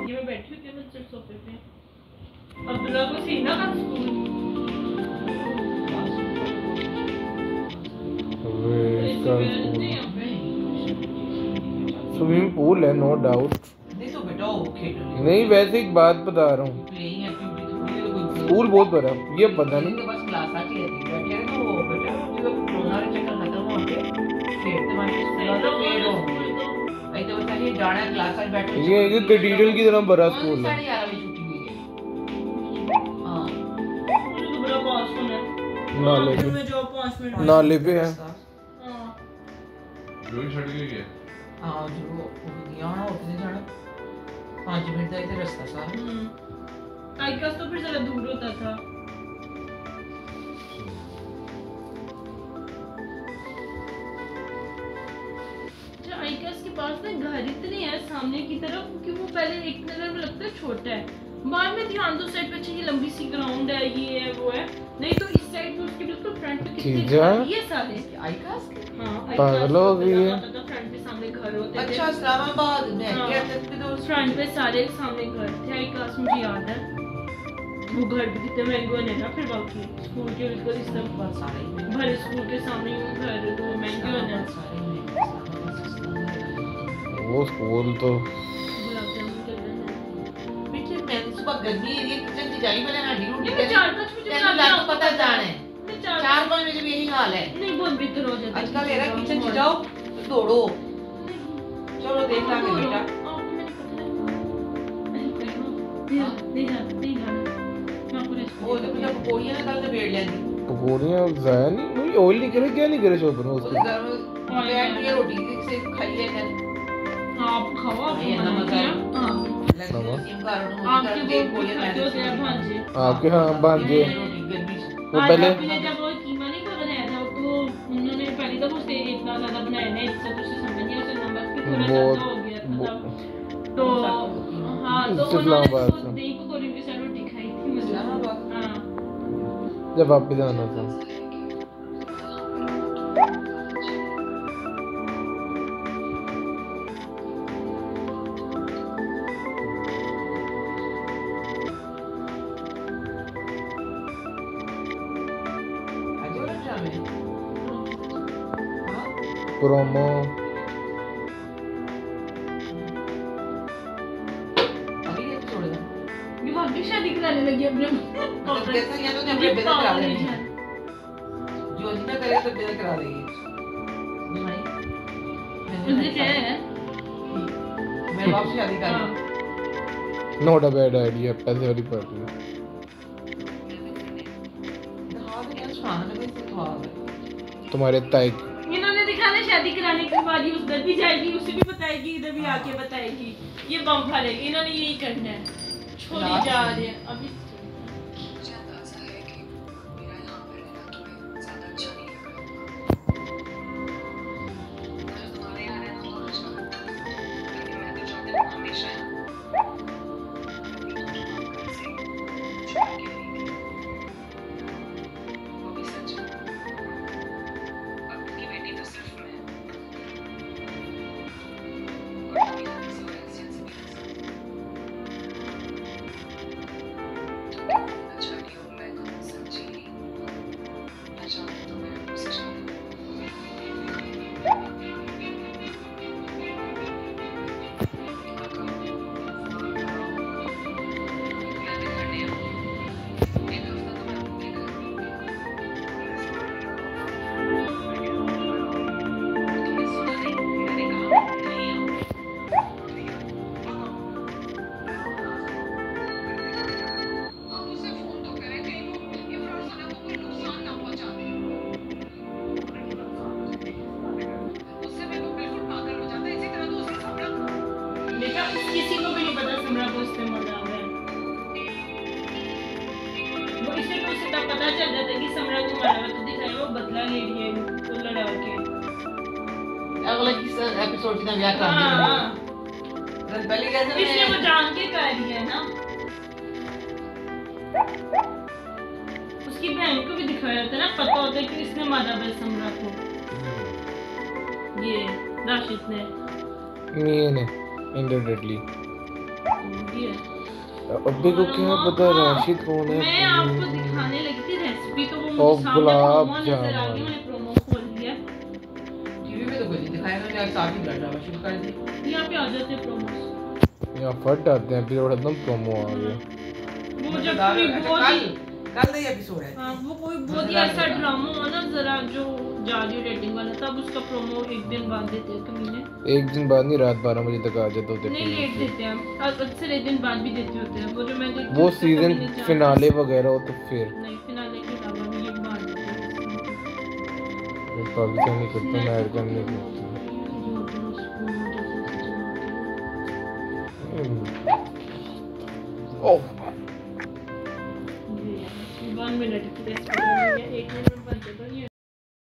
ये मैं बैठी हूँ बच्चे सोफे पे। अब्दुल्ला को सीना का स्कूल स्विमिंग पूल है, नो डाउट। नहीं तो बेटा वो खेल नहीं वैसे एक बात बता रहा हूँ, प्लेइंग एक्टिविटी थोड़ी है कोई स्कूल बहुत बड़ा है, ये पता नहीं। तो बस क्लास आती है बैठे हैं तो वो बेटा जो कोरोना के चक्कर खत्म हो गए फिर तुम्हारे स्कूल तो फिर हो भाई तो बता ये जाना है क्लास में बैठे ये एक कैथेड्रल की तरह बड़ा स्कूल है। 11:30 बजे छुट्टी हुई है हां मुझे तो बड़ा पास होना है नाले पे, मैं जॉब 5 मिनट नाले पे है। हां जो छड़ गई है हां जो वो गया ना उतने जाना 5 मिनट का इधर रास्ता सा आईकास तो फिर ज़रा दूर होता था। अच्छा आईकास के पास ना घर इतने हैं सामने की तरफ कि वो पहले एक नजर में लगता है छोटा है, बाद में ध्यान दो साइड पे अच्छी लंबी सी ग्राउंड है, ये है वो है, नहीं तो इस साइड पे उसके बिल्कुल फ्रंट पे कितने घर ये सारे आईकास हां पागल हो गई है। फ्रंट पे सामने घर होते थे। अच्छा इस्लामाबाद में कहते थे तो फ्रंट पे सारे सामने घर थे। आईकास मुझे याद है वो घर भी कितने महंगे होने ना फिर बाकी स्कूल के बिल्कुल इस तरफ बहुत सारे भले स्कूल के सामने ही घर तो महंगे होने वो स्कूल तो गुलाब जामुन चल रहे हैं पीछे मैं सुबह गर्मी है ये किचन की जाई मैंने हड्डी रोटी ये 4-5 बजे तेरे लाग पता जाने मैं 4-5 बजे भी यही हाल है नहीं बहुत बेहतर हो जाता आजकल मेरा किचन से जाओ तो दौड़ो चलो देख लांगे बेटा नहीं जाना वो तो बेटा पकौड़ियां ना कल तो बेड़ लेंदी पकौड़ियाँ जाया नहीं, नहीं ऑयल नहीं करे, क्या नहीं करे शोभन उसके उसके। घर में बैठ के रोटी से खाई लेते हैं आप खाओ आप ये नमक है हां लेकिन सिम का आपके रोटी वो देख बोले खाते होते हैं भांजे आपके हाँ बांझे रोटी गर्मी से वो पहले आपने जब वो कीमा नहीं का बनाया था तो उन्होंने पहले तो उससे इतना ज्यादा बनाया नहीं, इससे तो समझ नहीं उसे नमक भी थोड़ा ज्यादा हो गया था तो हाँ तो इस्लामाबाद उन्होंने से। दही पकौड़े के साथ रोटी खाई थी मतलब इस्लामाबाद हाँ जब वापस आना था। आज वाला ड्रामे हां प्रोमो अभी ये छोड़ दे ये भाग्य शादी कराने लगी अपने मतलब कैसा या तो अपने बेटा करा देंगे जो जितना करे तो बेटा करा देगी मुझे क्या है मैं वापस शादी कर हाँ। लूं नॉट अ बैड आइडिया, पैसे वाली पार्टी है। हाँ तो क्या सुनाना है कोई सिखा दे तुम्हारे ताई इन्होंने दिखाना शादी कराने के बाद ही उधर भी जाएगी, उसे भी बताएगी, इधर भी आके बताएगी, ये बम फाड़ेगी, इन्होंने यही करना है। छोड़ी जा रही है अभी मुझे अंदाजा है कि मेरा यहाँ पे रहना तुम्हें ज्यादा अच्छा नहीं लगा। मुझे तुम्हारे यहाँ रहना बहुत अच्छा लगता है, लेकिन मैं तो चाहती हूँ हमेशा यहाँ से छोड़ के नहीं गई। वो भी सच है। अब की बेटी तो सिर्फ मैं और कभी ना किसी और इंसान से भी नहीं सकती। अच्छा नहीं हूँ मैं तो सच्ची ही मैं चाहती तो मैं उसे शादी बेटा किसी को भी नहीं पता समरा को इससे मजा आ रहा है। वो इसे तो उसे तब पता चल जाता है कि समरा को मारा हुआ तो दिखाया वो बदला ले रही है तो लड़ा के अगला किस एपिसोड की व्याख्या कर हाँ दी हाँ पहले कैसे इसलिए वो जान के कर रही है ना। उसकी बहन को भी दिखाया था ना, पता होता है कि इसने मारा है समरा को, ये राशिद ने ये ने इंडिरेक्टली ये अब्बे को क्या पता राशिद कौन है? मैं आपको दिखाने लगी थी रेसिपी, तो वो और मुझे सामने गुलाब प्रोमो नजर आ गई, जामुन। मैंने प्रोमो खोल दिया। टीवी में तो कुछ नहीं दिखाया, मैंने आज साथ ही ब्लड ड्रामा शुरू कर दी। यहाँ पे आ जाते प्रोमोस। यहाँ फट आते हैं एपिसोड एकदम प्रोमो आ गया। वो जब कोई बहुत ही कल का एपिसोड है। हाँ, वो कोई बहुत ही ऐसा ड्रामा हो ना जरा जो जाली रेटिंग वाला, तब उसका प्रोमो एक दिन बाद देते हैं कमीने। एक दिन बाद नहीं, रात 12 बजे तक आ जाते होते नहीं, लेट टीवी देते हैं, अक्सर एक दिन बाद भी देते होते हैं। वो जो मैं देखती पे। वो हूँ, उसका सीजन कमीने चार- फिनाले वगैरह हो तो फिर नहीं, फिनाले के अलावा भी ये बात देते हैं। मैं पाकिस्तानी करता हूँ, अमेरिकन नहीं करता। ओह 1 मिनट की रेसिपी, 1 मिनट में बन जाता है ये।